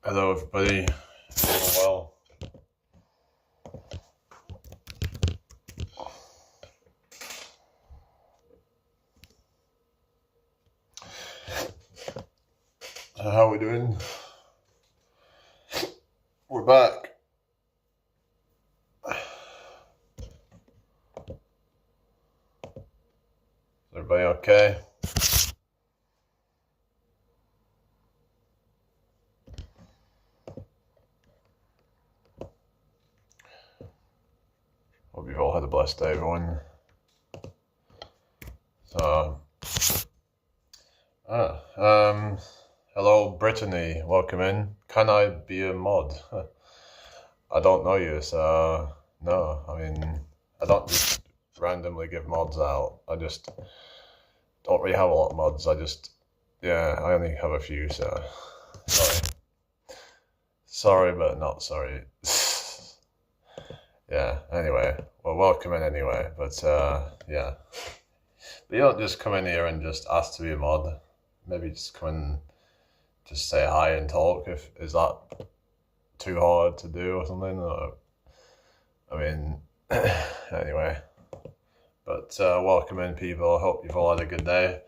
Hello, everybody. Doing well. How are we doing? We're back. Is everybody okay? Hope you've all had a blessed day, everyone. So, hello, Brittany. Welcome in. Can I be a mod? I don't know you, so no. I mean, I don't just randomly give mods out. I just don't really have a lot of mods. I only have a few, so sorry. Sorry, but not sorry. Yeah, anyway. Well, welcome in anyway, but yeah. But you don't just come in here and just ask to be a mod. Maybe just come and just say hi and talk. Is that too hard to do or something? Or, I mean, anyway. But welcome in, people. I hope you've all had a good day.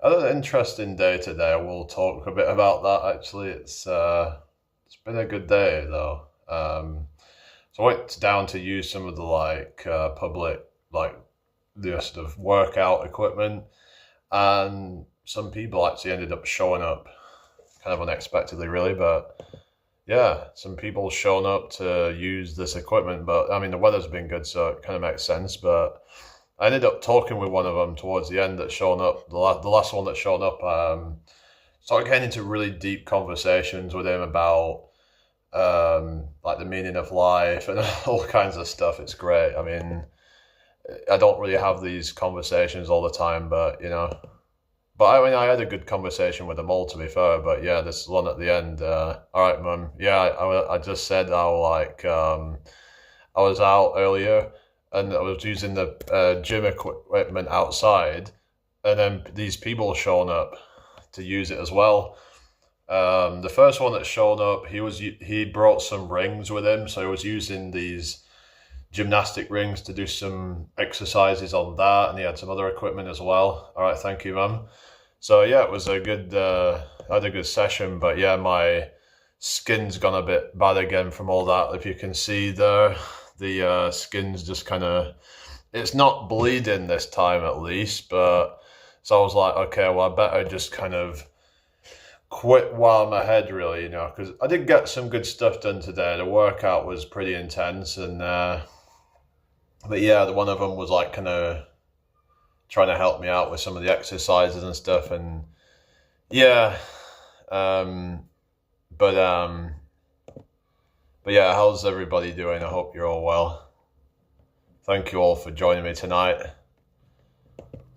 I had an interesting day today. I will talk a bit about that. Actually, it's been a good day though. So I went down to use some of the public the sort of workout equipment, and some people actually ended up showing up kind of unexpectedly, really. But yeah, some people showing up to use this equipment. But I mean, the weather's been good, so it kind of makes sense. But I ended up talking with one of them towards the end that shown up, the last one that showed up. Started getting into really deep conversations with him about like the meaning of life and all kinds of stuff. It's great. I mean, I don't really have these conversations all the time, but but I mean, I had a good conversation with them all, to be fair. But yeah, this one at the end. All right, Mum. Yeah, I just said how I was out earlier and I was using the gym equipment outside, and then these people showing up to use it as well. The first one that showed up, he brought some rings with him, so he was using these gymnastic rings to do some exercises on that, and he had some other equipment as well. All right, thank you, Mum. So yeah, it was a good. I had a good session, but yeah, my skin's gone a bit bad again from all that. If you can see there, the skin's just kind of. It's not bleeding this time, at least, but so I was like, okay, well, I better just kind of quit while I'm ahead, really, because I did get some good stuff done today. The workout was pretty intense, and but yeah, the one of them was like kind of trying to help me out with some of the exercises and stuff, and yeah, um, but um, but yeah, how's everybody doing? I hope you're all well. Thank you all for joining me tonight.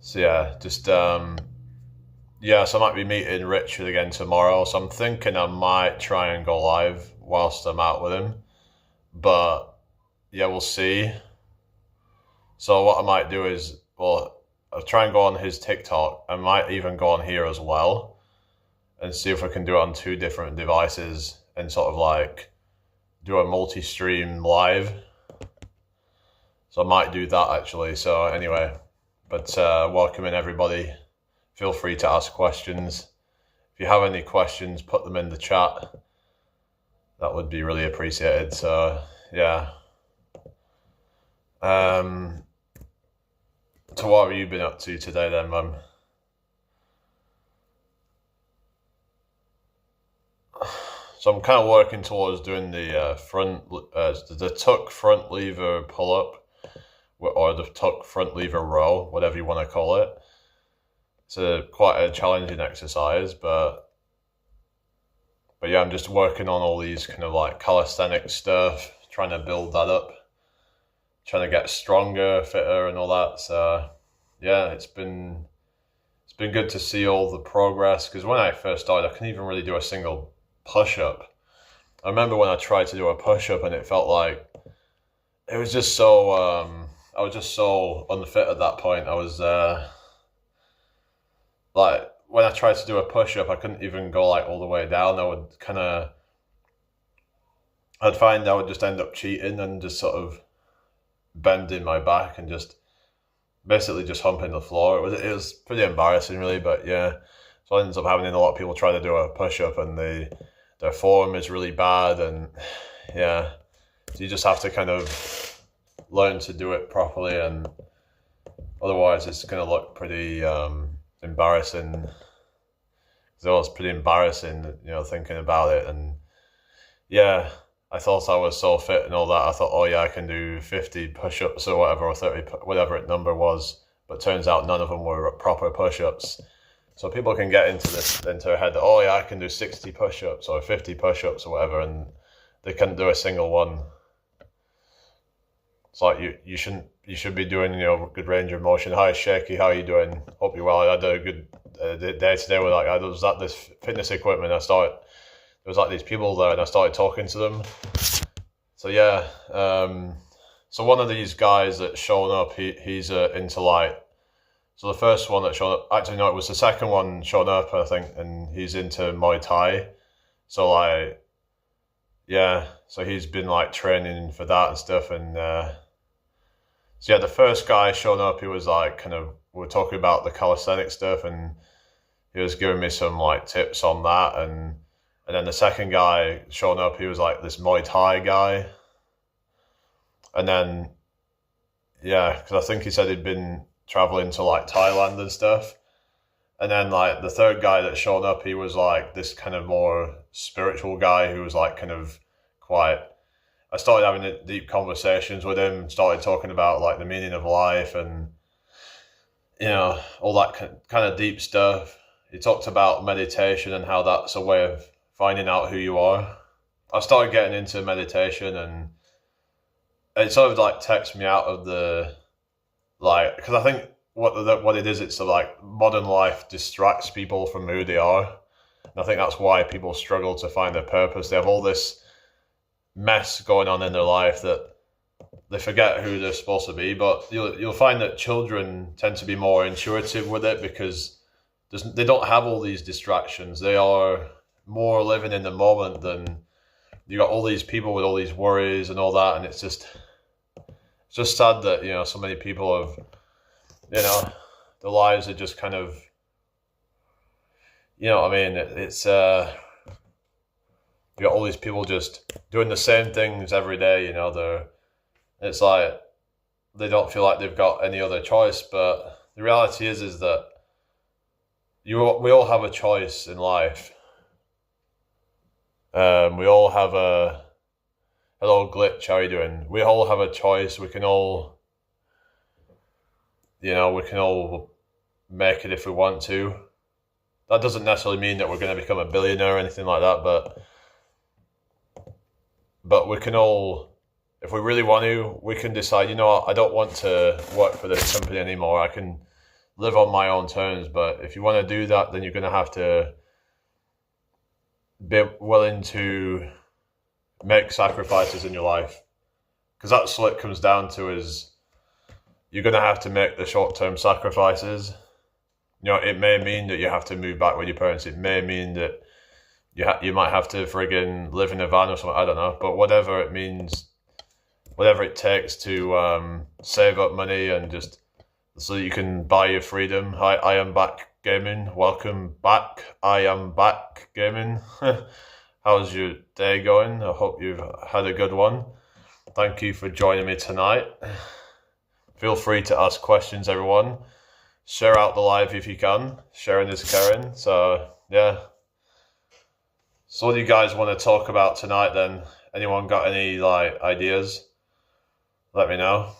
So yeah, just yeah, so I might be meeting Richard again tomorrow. So I'm thinking I might try and go live whilst I'm out with him. But yeah, we'll see. So what I might do is, well, I'll try and go on his TikTok. I might even go on here as well and see if I can do it on two different devices and sort of like do a multi-stream live. So I might do that actually. So anyway, but welcome in everybody. Feel free to ask questions. If you have any questions, put them in the chat. That would be really appreciated. So yeah. So what have you been up to today then, Mum? So I'm kind of working towards doing the tuck front lever pull up, or the tuck front lever row, whatever you want to call it. It's quite a challenging exercise, but yeah, I'm just working on all these kind of like calisthenic stuff, trying to build that up, trying to get stronger, fitter, and all that. So yeah, it's been good to see all the progress, because when I first started, I couldn't even really do a single push up. I remember when I tried to do a push up, and it felt like it was just so. I was just so unfit at that point. I was like when I tried to do a push up, I couldn't even go like all the way down. I would kind of I'd find I would just end up cheating and just sort of bending my back and just basically just humping the floor. It was pretty embarrassing, really, but yeah. So I ended up having a lot of people try to do a push up, and their form is really bad, and yeah. So you just have to kind of learn to do it properly, and otherwise it's going to look pretty embarrassing. It was pretty embarrassing, thinking about it, and yeah. I thought I was so fit and all that. I thought, oh yeah, I can do 50 push-ups or whatever, or 30, whatever it number was. But turns out none of them were proper push-ups. So people can get into their head that, oh yeah, I can do 60 push-ups or 50 push-ups or whatever, and they couldn't do a single one. It's like you should be doing good range of motion. Hi Shaky, how are you doing? Hope you're well. I had a good day today with I was at this fitness equipment. There was like these people there, and I started talking to them. So yeah, so one of these guys that's shown up, he's into like, so the first one that showed up, actually no, it was the second one showing up, I think, and he's into Muay Thai. So like, yeah, so he's been like training for that and stuff, and so yeah, the first guy showing up, he was like we were talking about the calisthenic stuff, and he was giving me some like tips on that, and then the second guy showing up, he was like this Muay Thai guy. And then, yeah, because I think he said he'd been traveling to like Thailand and stuff. And then like the third guy that showed up, he was like this kind of more spiritual guy who was like kind of quite, I started having deep conversations with him, started talking about like the meaning of life and, all that kind of deep stuff. He talked about meditation and how that's a way of finding out who you are. I started getting into meditation, and it sort of like takes me out of the, like, because I think what it is, it's like modern life distracts people from who they are. And I think that's why people struggle to find their purpose. They have all this mess going on in their life that they forget who they're supposed to be. But you'll find that children tend to be more intuitive with it because they don't have all these distractions. They are more living in the moment than you got all these people with all these worries and all that, and it's just sad that so many people have their lives are just kind of it's you got all these people just doing the same things every day. It's like they don't feel like they've got any other choice, but the reality is that we all have a choice in life. We all have hello Glitch, how are you doing? We all have a choice. We can all make it if we want to. That doesn't necessarily mean that we're going to become a billionaire or anything like that, but we can all, if we really want to, we can decide, I don't want to work for this company anymore. I can live on my own terms, but if you want to do that, then you're going to have to be willing to make sacrifices in your life, because that's what it comes down to, is you're going to have to make the short-term sacrifices. It may mean that you have to move back with your parents. It may mean that you might have to friggin' live in a van or something, I don't know, but whatever it means, whatever it takes to save up money and just so you can buy your freedom. Hi, I am back gaming. Welcome back. I am back gaming. How's your day going? I hope you've had a good one. Thank you for joining me tonight. Feel free to ask questions, everyone. Share out the live if you can. Sharing is caring. So, yeah. So what do you guys want to talk about tonight then? Anyone got any ideas? Let me know.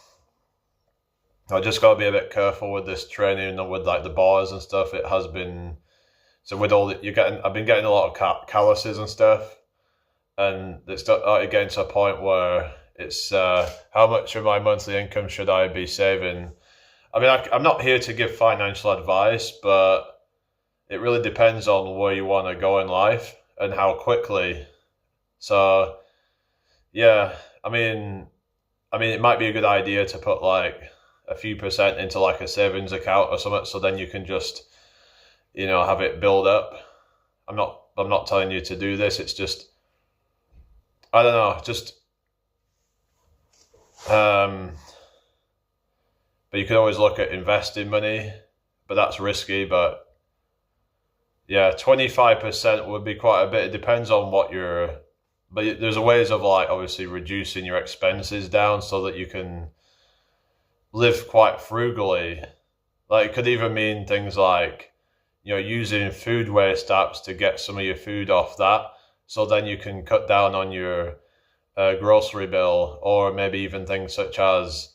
I just got to be a bit careful with this training and with the bars and stuff. It has been, so with all that I've been getting a lot of calluses and stuff, and it's getting to a point where it's how much of my monthly income should I be saving? I mean, I'm not here to give financial advice, but it really depends on where you want to go in life and how quickly. So, yeah, I mean, it might be a good idea to put a few percent into a savings account or something, so then you can just, have it build up. I'm not telling you to do this. It's just, I don't know, just but you can always look at investing money, but that's risky. But yeah, 25% would be quite a bit. It depends on what you're, but there's ways of like obviously reducing your expenses down so that you can live quite frugally. Like it could even mean things like, using food waste apps to get some of your food off that. So then you can cut down on your grocery bill, or maybe even things such as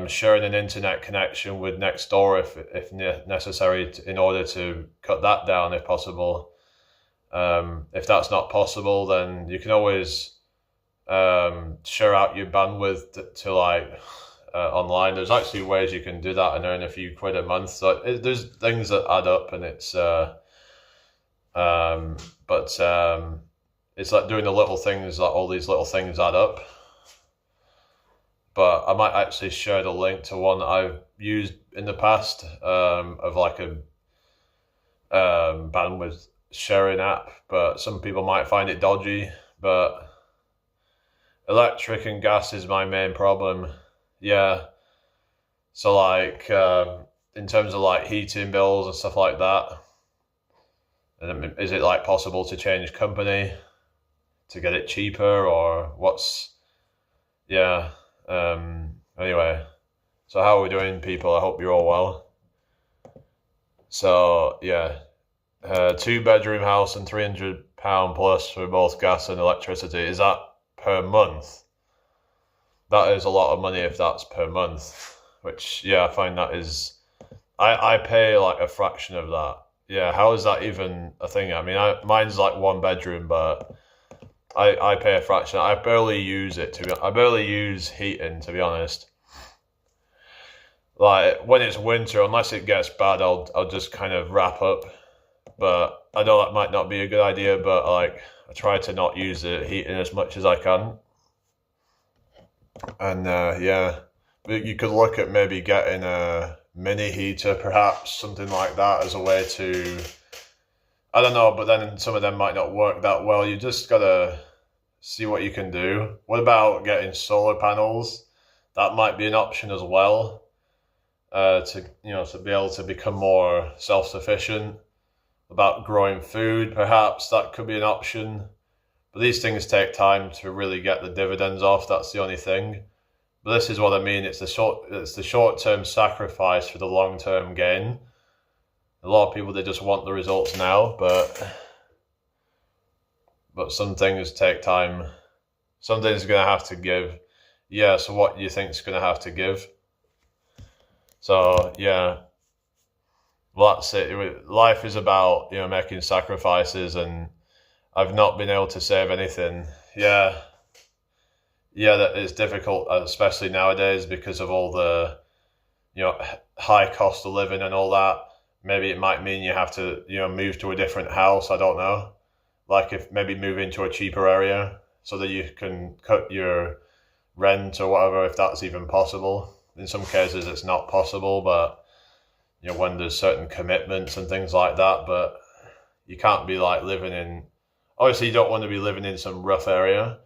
sharing an internet connection with next door if necessary in order to cut that down if possible. If that's not possible, then you can always share out your bandwidth to like online. There's actually ways you can do that and earn a few quid a month. So there's things that add up, and it's it's like doing the little things. Like all these little things add up. But I might actually share the link to one that I've used in the past of like a bandwidth sharing app. But some people might find it dodgy. But electric and gas is my main problem. Yeah. So like in terms of like heating bills and stuff like that, is it like possible to change company to get it cheaper, or what's, yeah. Anyway, so how are we doing, people? I hope you're all well. So yeah, 2-bedroom house and £300 plus for both gas and electricity. Is that per month? That is a lot of money if that's per month, which, yeah, I find that is, I pay like a fraction of that. Yeah, how is that even a thing? I mean, mine's like 1 bedroom, but I pay a fraction. I barely use it, I barely use heating, to be honest. Like when it's winter, unless it gets bad, I'll just kind of wrap up. But I know that might not be a good idea, but like I try to not use the heating as much as I can. And yeah, but you could look at maybe getting a mini heater, perhaps something like that, as a way to, I don't know, but then some of them might not work that well. You just gotta see what you can do. What about getting solar panels? That might be an option as well. To be able to become more self-sufficient. About growing food, perhaps that could be an option. But these things take time to really get the dividends off. That's the only thing. But this is what I mean. It's the short-term sacrifice for the long-term gain. A lot of people, they just want the results now, but some things take time. Some things are going to have to give. Yeah, so what do you think is going to have to give? So, yeah. Well, that's it. Life is about, making sacrifices, and I've not been able to save anything. Yeah. Yeah, that is difficult, especially nowadays because of all the, high cost of living and all that. Maybe it might mean you have to, move to a different house. I don't know. Like if maybe move into a cheaper area so that you can cut your rent or whatever, if that's even possible. In some cases it's not possible, but when there's certain commitments and things like that. But you can't be like living in, obviously you don't want to be living in some rough area,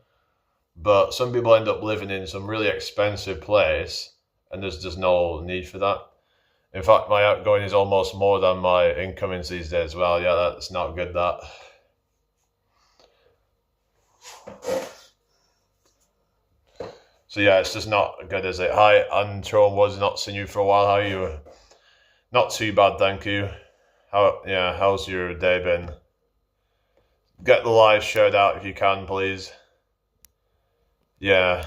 but some people end up living in some really expensive place, and there's just no need for that. In fact, my outgoing is almost more than my incomings these days. Well, yeah, that's not good, that. So yeah, it's just not good, is it? Hi, Antron Woods, not seen you for a while. How are you? Not too bad, thank you. How's your day been? Get the live shared out if you can, please. Yeah,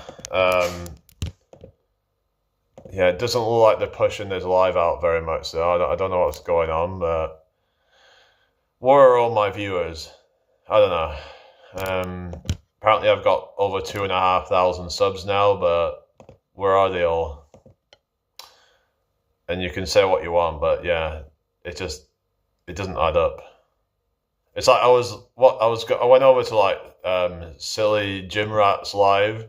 yeah, it doesn't look like they're pushing this live out very much, so I don't know what's going on, but where are all my viewers? I don't know. Apparently I've got over 2,500 subs now, but where are they all? And you can say what you want, but yeah, it doesn't add up. It's like I went over to like Silly Gym Rats live,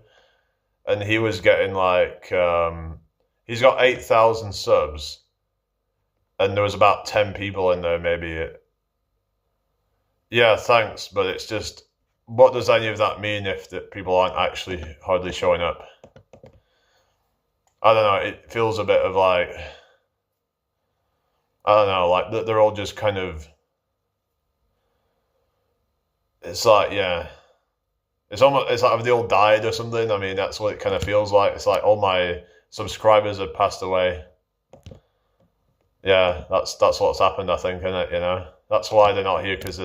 and he was getting like he's got 8,000 subs, and there was about 10 people in there, maybe. Yeah, thanks, but it's just what does any of that mean if the people aren't actually hardly showing up? I don't know. It feels a bit of like, I don't know, like they're all just kind of. It's like, yeah, it's like have they all died or something? I mean, that's what it kind of feels like. It's like all my subscribers have passed away. Yeah, that's what's happened, I think, isn't it? You know, that's why they're not here, because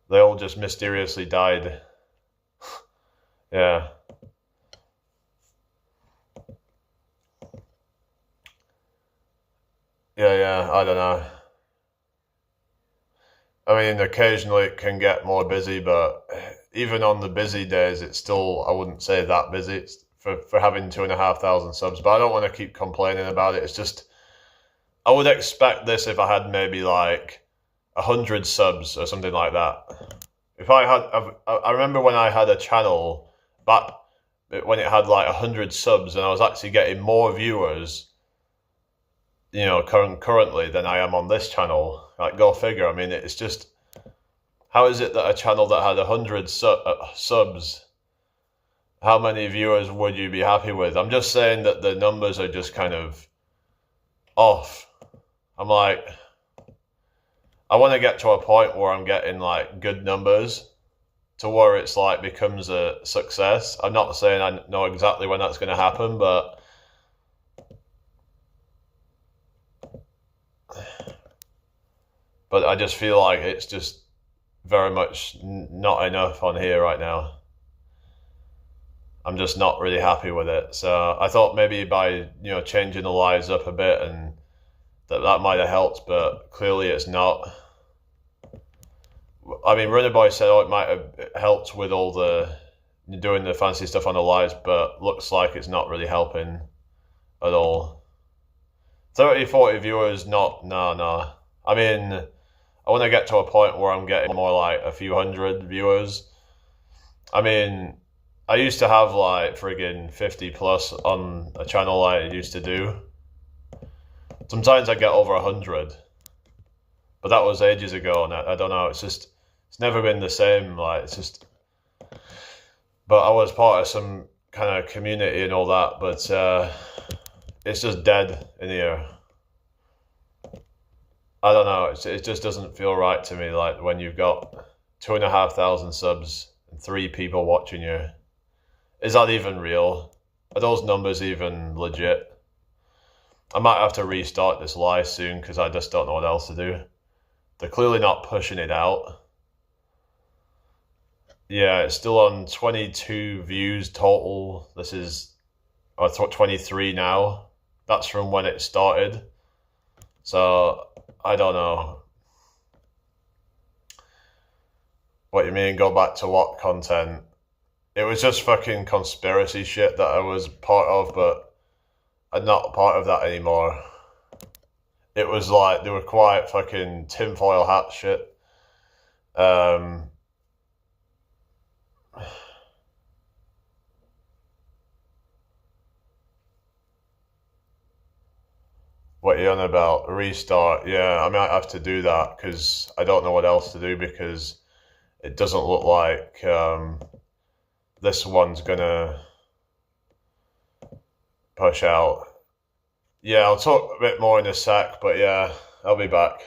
they all just mysteriously died. Yeah. Yeah, I don't know. I mean, occasionally it can get more busy, but even on the busy days, it's still, I wouldn't say that busy. It's for having 2,500 subs, but I don't want to keep complaining about it. It's just, I would expect this if I had maybe like 100 subs or something like that. If I remember when I had a channel back when it had like 100 subs and I was actually getting more viewers, you know, currently than I am on this channel. Like, go figure. I mean, it's just, how is it that a channel that had 100 subs, how many viewers would you be happy with? I'm just saying that the numbers are just kind of off. I'm like, I want to get to a point where I'm getting like good numbers to where it's like becomes a success. I'm not saying I know exactly when that's going to happen, but I just feel like it's just very much not enough on here right now. I'm just not really happy with it. So I thought maybe by, you know, changing the lives up a bit and that might have helped, but clearly it's not. I mean, Runner Boy said, oh, it might have helped with all the doing the fancy stuff on the lives, but looks like it's not really helping at all. 30, 40 viewers, no. I mean, I want to get to a point where I'm getting more like a few hundred viewers. I mean, I used to have like friggin' 50 plus on a channel I used to do. Sometimes I get over 100, but that was ages ago, and I don't know. It's never been the same. Like, it's just. But I was part of some kind of community and all that, but it's just dead in here. I don't know. It just doesn't feel right to me. Like when you've got 2,500 subs and 3 people watching you. Is that even real? Are those numbers even legit? I might have to restart this live soon because I just don't know what else to do. They're clearly not pushing it out. Yeah, it's still on 22 views total. This is, I thought 23 now. That's from when it started. So, I don't know. What you mean, go back to what content? It was just fucking conspiracy shit that I was part of, but I'm not part of that anymore. It was like, they were quite fucking tinfoil hat shit. What are you on about? Restart? Yeah, I might have to do that because I don't know what else to do because it doesn't look like this one's gonna push out. Yeah, I'll talk a bit more in a sec, but yeah, I'll be back.